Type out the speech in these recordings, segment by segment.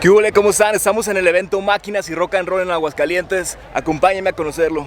¿Qué hubo? ¿Cómo están? Estamos en el evento Máquinas y Rock and Roll en Aguascalientes. Acompáñenme a conocerlo.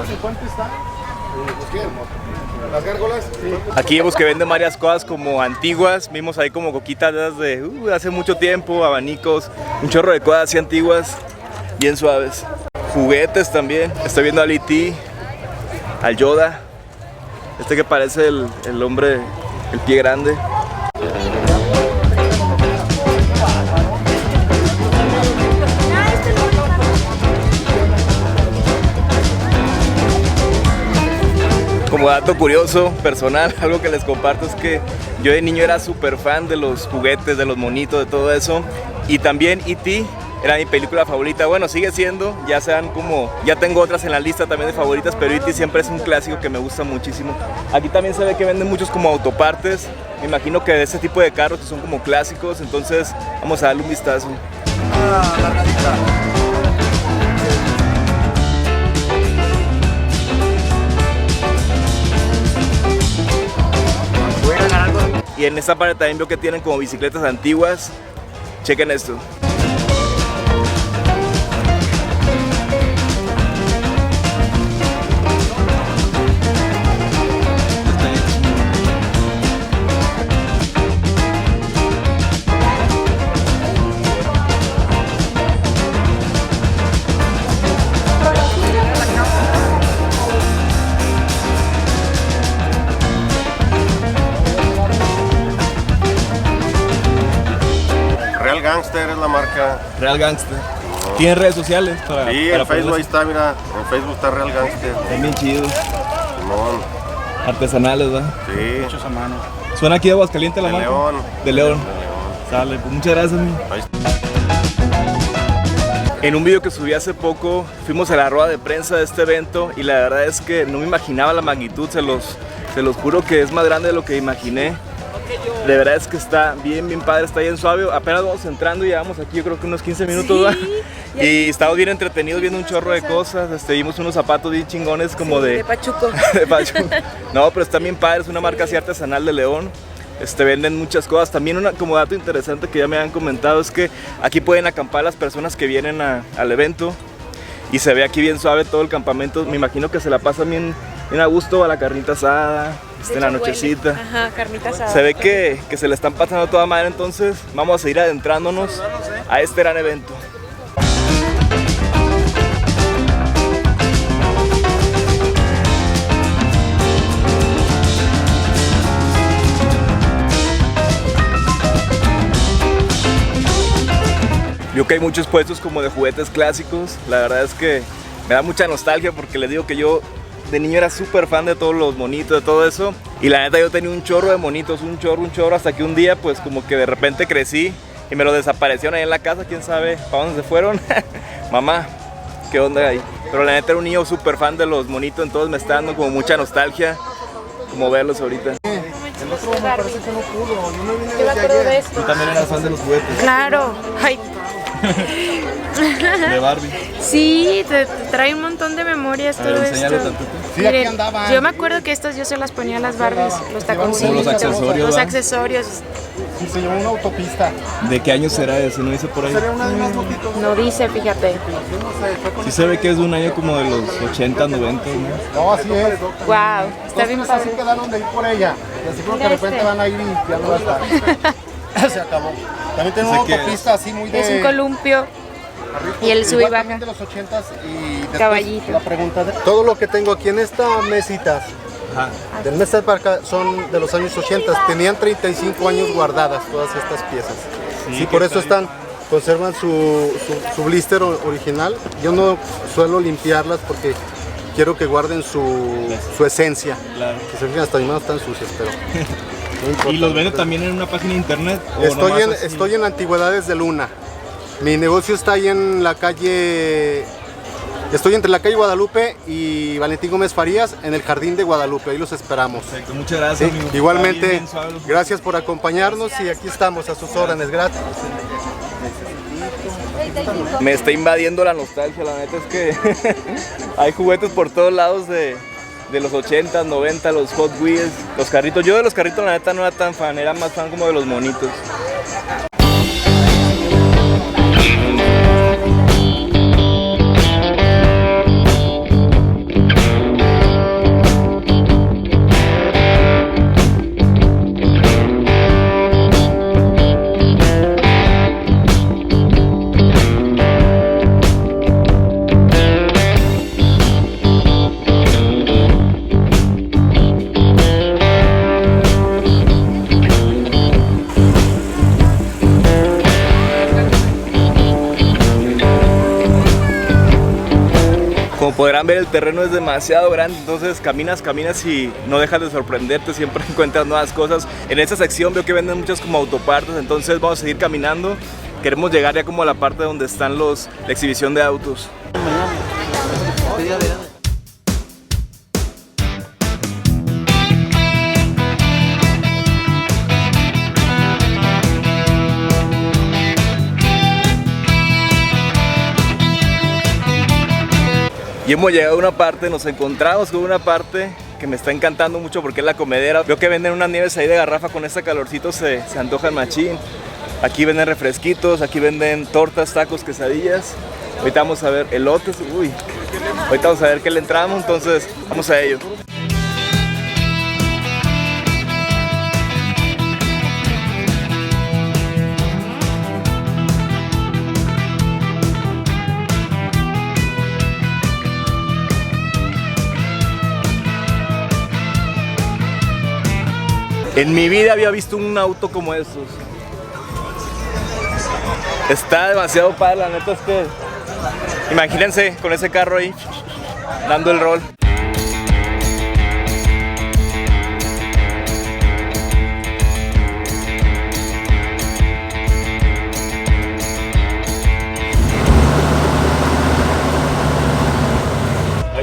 ¿En cuánto están? ¿Las gárgolas? Sí. Aquí vemos que venden varias cosas como antiguas. Vimos ahí como coquitas de hace mucho tiempo, abanicos, un chorro de cosas así antiguas, bien suaves. Juguetes también. Estoy viendo al E.T., al Yoda, este que parece el hombre, el pie grande. Como dato curioso, personal, algo que les comparto es que yo de niño era súper fan de los juguetes, de los monitos, de todo eso. Y también E.T. era mi película favorita. Bueno, sigue siendo, ya tengo otras en la lista también de favoritas, pero E.T. siempre es un clásico que me gusta muchísimo. Aquí también se ve que venden muchos como autopartes. Me imagino que de ese tipo de carros que son como clásicos, entonces vamos a darle un vistazo. Largadita. Y en esta parte también veo que tienen como bicicletas antiguas. Chequen esto. Real Gangster es la marca. Real Gangster. ¿Tienen redes sociales para Sí, en Facebook ahí está, mira. En Facebook está Real Gangster. Están bien chidos. Simón. Artesanales, ¿verdad? Sí. Hechos a mano. ¿Suena aquí de Aguascalientes la De marca? León. De León. De León. Sale, pues muchas gracias. Ahí está. En un video que subí hace poco, fuimos a la rueda de prensa de este evento y la verdad es que no me imaginaba la magnitud, se los juro que es más grande de lo que imaginé. De verdad es que está bien padre, está bien suave. Apenas vamos entrando y llevamos aquí yo creo que unos 15 minutos, Sí, y estamos bien entretenidos viendo un chorro de cosas. Vimos unos zapatos bien chingones como sí, de Pachuco. de Pachuco. No, pero está bien padre, es una marca así artesanal de León. Venden muchas cosas. También como dato interesante que ya me han comentado es que aquí pueden acampar las personas que vienen al evento. Y se ve aquí bien suave todo el campamento. Me imagino que se la pasan bien a gusto a la carnita asada, en la nochecita. Ajá, carnita asada. Se ve que se le están pasando toda madre, entonces vamos a seguir adentrándonos a este gran evento. Veo que hay muchos puestos como de juguetes clásicos. La verdad es que me da mucha nostalgia porque les digo que yo de niño era súper fan de todos los monitos, de todo eso. Y la neta yo tenía un chorro de monitos, un chorro, hasta que un día pues como que de repente crecí y me lo desaparecieron ahí en la casa, quién sabe para dónde se fueron. Mamá, ¿qué onda ahí? Pero la neta era un niño súper fan de los monitos, entonces me está dando como mucha nostalgia como verlos ahorita. El otro me parece que no pudo. Yo me vine Yo me desde acuerdo de ayer. esto. Tú también eras fan de los juguetes. Claro. Ay, De Barbie. sí, te trae un montón de memorias A ver, todo enséñale esto. tantito. Sí, aquí Miren, andaban. yo me acuerdo que estos yo se las ponía a las Barbies, los taconcitos, Los accesorios, los ¿va? accesorios. Sí, se llevó una autopista. ¿De qué año será ese? ¿No dice por ahí? Sería una de unas motitos. No dice, fíjate. Yo no sé, fue con... Sí se ve que es de un año como de los 80, 90, ¿no? No, así es. Wow, está Dos, bien tres así padre. quedaron de ir por ella. Y así como que de repente Este. van a ir y ya no va a estar. Se acabó. También tiene O sea una que autopista así muy de... Es un columpio y el sube y igual baja. también de los 80s y después Caballito. la pregunta de... Todo lo que tengo aquí en esta mesita, Ajá. del mesa de parca, son de los años 80. Tenían 35 años guardadas todas estas piezas. Sí, Sí, ¿qué por eso tal? están, conservan su blister original. Yo no suelo limpiarlas porque quiero que guarden su esencia. Claro. Que se fijan, hasta mis manos están sucias, pero no importa. ¿Y los vende también en una página de internet? ¿O Estoy nomás en, así? estoy en Antigüedades de Luna. Mi negocio está ahí en la calle, estoy entre la calle Guadalupe y Valentín Gómez Farías, en el Jardín de Guadalupe, ahí los esperamos. Perfecto, muchas gracias. Sí, Amigo. igualmente, Bien suave. gracias por acompañarnos y aquí estamos a sus órdenes, gracias. Me está invadiendo la nostalgia, la neta es que hay juguetes por todos lados de los 80, 90, los Hot Wheels, los carritos. Yo de los carritos la neta no era tan fan, era más fan como de los monitos. Como podrán ver, el terreno es demasiado grande, entonces caminas y no dejas de sorprenderte, siempre encuentras nuevas cosas. En esta sección veo que venden muchas como autopartes, entonces vamos a seguir caminando. Queremos llegar ya como a la parte donde están la exhibición de autos. Y hemos llegado a una parte, nos encontramos con una parte que me está encantando mucho porque es la comedera. Veo que venden unas nieves ahí de garrafa, con este calorcito se antojan machín. Aquí venden refresquitos, aquí venden tortas, tacos, quesadillas. Ahorita vamos a ver elotes, uy. Ahorita vamos a ver qué le entramos, entonces vamos a ello. En mi vida había visto un auto como estos. Está demasiado padre, la neta es que... Imagínense con ese carro ahí, dando el rol.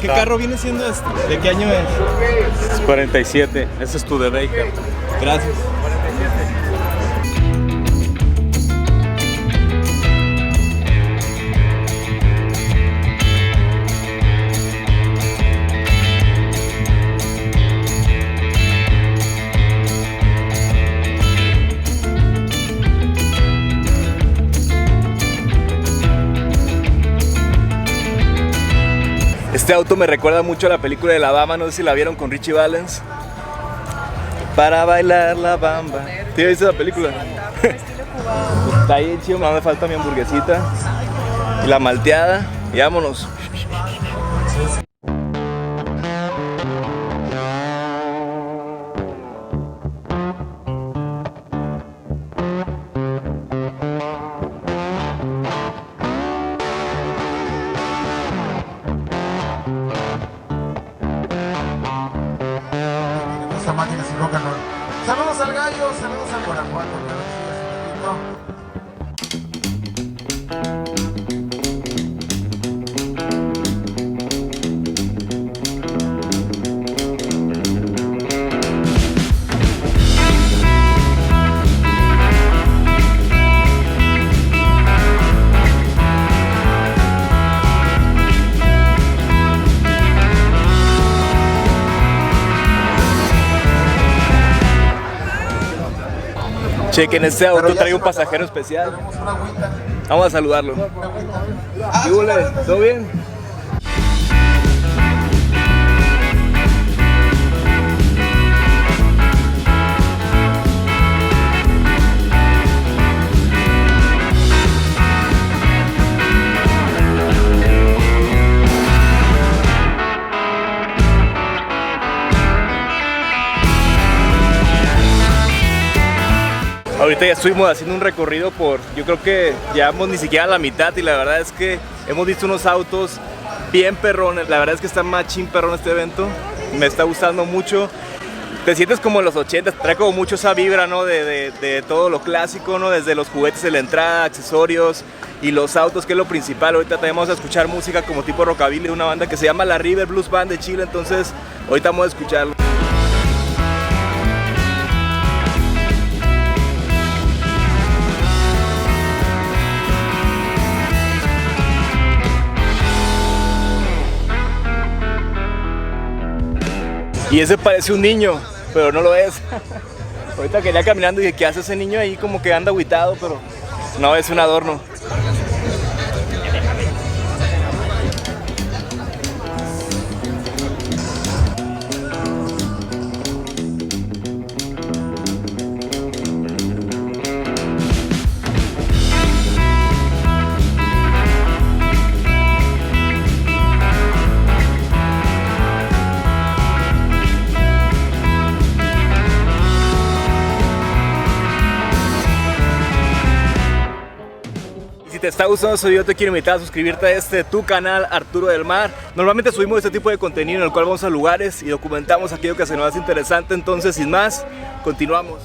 ¿Qué carro viene siendo este? ¿De qué año es? Es 47, ese es tu de Baker. Gracias. Este auto me recuerda mucho a la película de La Bamba, no sé si la vieron con Richie Valens. Para bailar la bamba. ¿Te viste esa película? Está ahí chido, me falta mi hamburguesita y la malteada y vámonos. Máquinas y rock and roll. Saludos al gallo, saludos a Guanajuato. Chequen, este auto trae un pasajero especial. Vamos a saludarlo. ¿Qué huele? ¿Todo bien? Ahorita ya estuvimos haciendo un recorrido por, yo creo que llevamos ni siquiera la mitad y la verdad es que hemos visto unos autos bien perrones. La verdad es que está machín perrón este evento, me está gustando mucho. Te sientes como en los 80, trae como mucho esa vibra, ¿no? de todo lo clásico, ¿no? Desde los juguetes de la entrada, accesorios, y los autos, que es lo principal. Ahorita también vamos a escuchar música como tipo rockabilly de una banda que se llama La River Blues Band de Chile, entonces ahorita vamos a escucharlo. Y ese parece un niño, pero no lo es. Ahorita que venía caminando y dije, ¿qué hace ese niño ahí? Como que anda agüitado, pero no, es un adorno. Si te está gustando este video, te quiero invitar a suscribirte a tu canal Arturo del Mar. Normalmente subimos este tipo de contenido en el cual vamos a lugares y documentamos aquello que se nos hace interesante. Entonces, sin más, continuamos.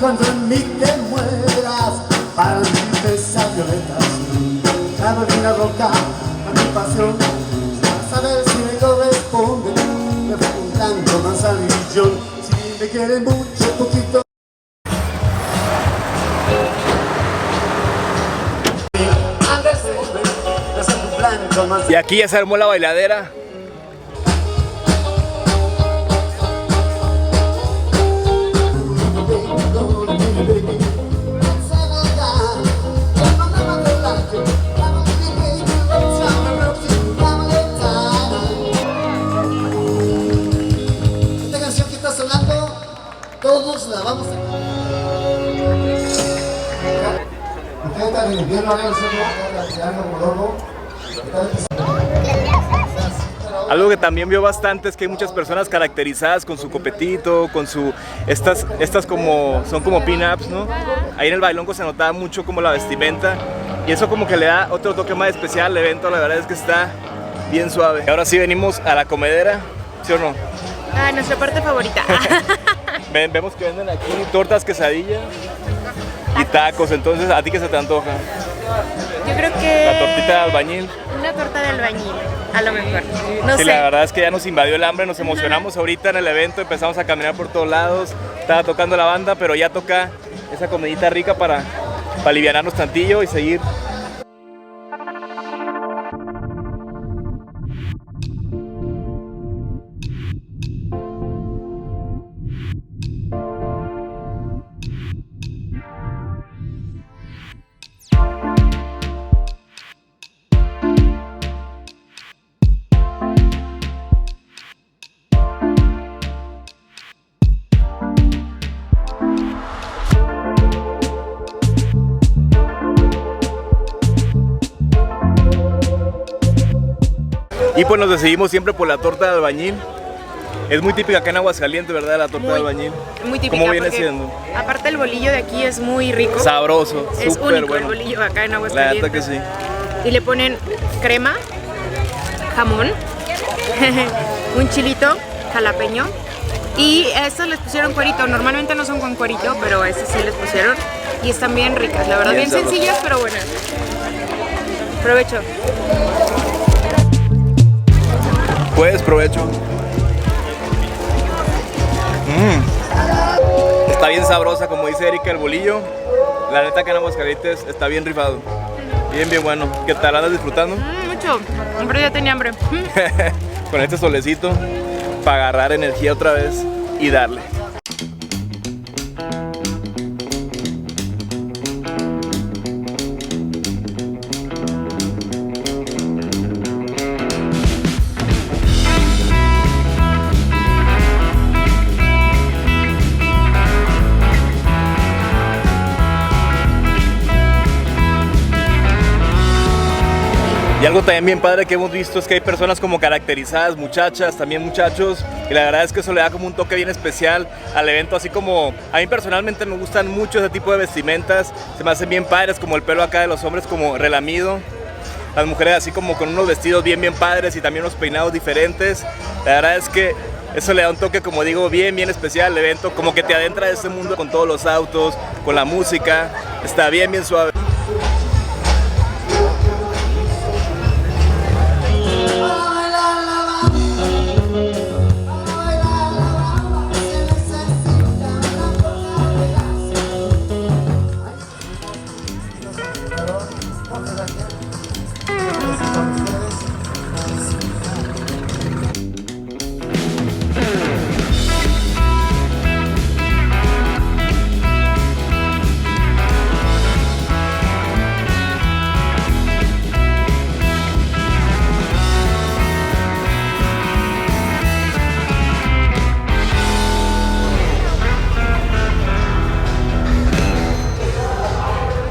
Cuando en mí te mueras, para mí pesas violetas, clavo en una roca a mi pasión, a saber si me corresponde, me preguntando más al millón, si me quieren mucho, poquito. Y aquí ya se armó la bailadera. Esta canción que está sonando, todos la vamos a... Algo que también veo bastante es que hay muchas personas caracterizadas con su copetito, con su... Estas como, son como pin-ups, ¿no? Ahí en el bailongo se notaba mucho como la vestimenta y eso como que le da otro toque más especial al evento, la verdad es que está bien suave. Y ahora sí venimos a la comedera, ¿sí o no? Ah, nuestra parte favorita. Vemos que venden aquí tortas, quesadillas y tacos, entonces ¿a ti qué se te antoja? Yo creo que... La tortita de albañil. Una torta de albañil, a lo mejor. No Sí, sé. la verdad es que ya nos invadió el hambre, nos emocionamos ahorita en el evento, empezamos a caminar por todos lados, estaba tocando la banda, pero ya toca esa comidita rica para alivianarnos tantillo y seguir. Y pues nos decidimos siempre por la torta de albañil. Es muy típica acá en Aguascalientes, ¿verdad? La torta de albañil. Muy típica. ¿Cómo viene porque siendo? Aparte el bolillo de aquí es muy rico. Sabroso, Es súper único bueno. el bolillo acá en La Aguascalientes. neta que sí. Y le ponen crema, jamón, un chilito jalapeño. Y a estos les pusieron cuerito. Normalmente no son con cuerito, pero a estos sí les pusieron. Y están bien ricas, la verdad. Bien Bien sabrosas. sencillas, pero buenas. Provecho. Pues provecho. Está bien sabrosa, como dice Erika, el bolillo. La neta que en Aguascalientes está bien rifado. Bien, bien bueno. ¿Qué tal? ¿Andas disfrutando? Mucho, pero ya tenía hambre. Con este solecito para agarrar energía otra vez y darle. Y algo también bien padre que hemos visto es que hay personas como caracterizadas, muchachas, también muchachos, y la verdad es que eso le da como un toque bien especial al evento, así como a mí personalmente me gustan mucho ese tipo de vestimentas, se me hacen bien padres, como el pelo acá de los hombres como relamido, las mujeres así como con unos vestidos bien bien padres y también unos peinados diferentes. La verdad es que eso le da un toque, como digo, bien bien especial al evento, como que te adentra de ese mundo con todos los autos, con la música, está bien bien suave.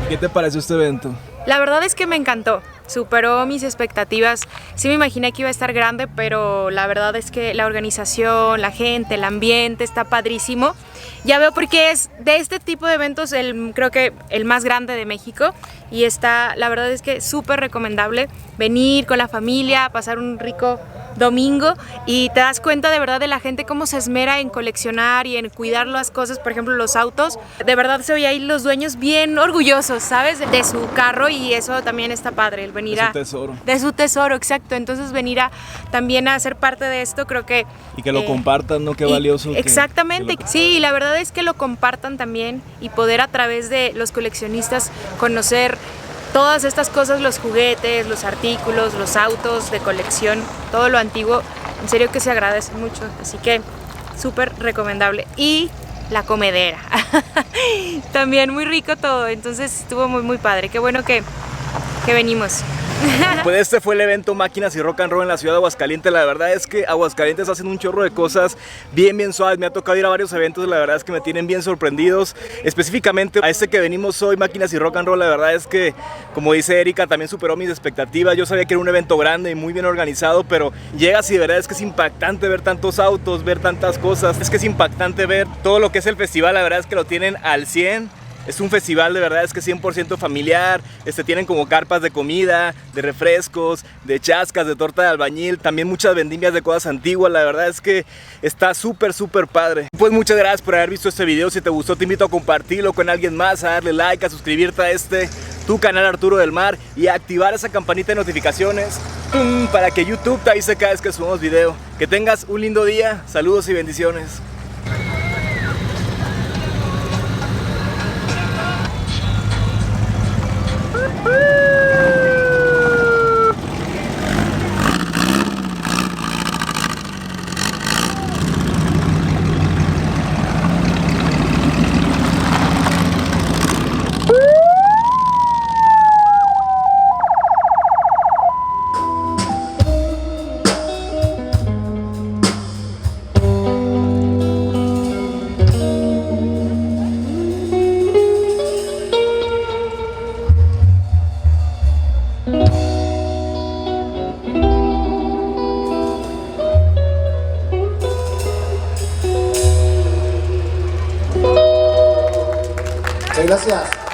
¿Qué te pareció este evento? La verdad es que me encantó, superó mis expectativas. Sí me imaginé que iba a estar grande, pero la verdad es que la organización, la gente, el ambiente está padrísimo. Ya veo por qué es de este tipo de eventos creo que el más grande de México, y la verdad es que súper recomendable venir con la familia, pasar un rico domingo, y te das cuenta de verdad de la gente cómo se esmera en coleccionar y en cuidar las cosas, por ejemplo los autos. De verdad se oye ahí los dueños bien orgullosos, ¿sabes? De su carro, y eso también está padre, el venir de su tesoro. De su tesoro, exacto. Entonces venir también a ser parte de esto, creo que... Y que lo compartan, ¿no? Qué valioso. Exactamente, sí, la verdad es que lo compartan también, y poder a través de los coleccionistas conocer todas estas cosas, los juguetes, los artículos, los autos de colección, todo lo antiguo, en serio que se agradece mucho, así que súper recomendable. Y la comedera, también muy rico todo, entonces estuvo muy muy padre, qué bueno que venimos. Pues este fue el evento Máquinas y Rock and Roll en la ciudad de Aguascalientes. La verdad es que Aguascalientes hacen un chorro de cosas bien bien suaves. Me ha tocado ir a varios eventos, la verdad es que me tienen bien sorprendidos. Específicamente a este que venimos hoy, Máquinas y Rock and Roll, la verdad es que, como dice Erika, también superó mis expectativas. Yo sabía que era un evento grande y muy bien organizado, pero llegas y de verdad es que es impactante ver tantos autos, ver tantas cosas. Es que es impactante ver todo lo que es el festival, la verdad es que lo tienen al 100. Es un festival de verdad, es que 100% familiar, tienen como carpas de comida, de refrescos, de chascas, de torta de albañil, también muchas vendimias de cosas antiguas, la verdad es que está súper súper padre. Pues muchas gracias por haber visto este video, si te gustó te invito a compartirlo con alguien más, a darle like, a suscribirte a tu canal Arturo del Mar y a activar esa campanita de notificaciones para que YouTube te avise cada vez que subamos video. Que tengas un lindo día, saludos y bendiciones. Gracias.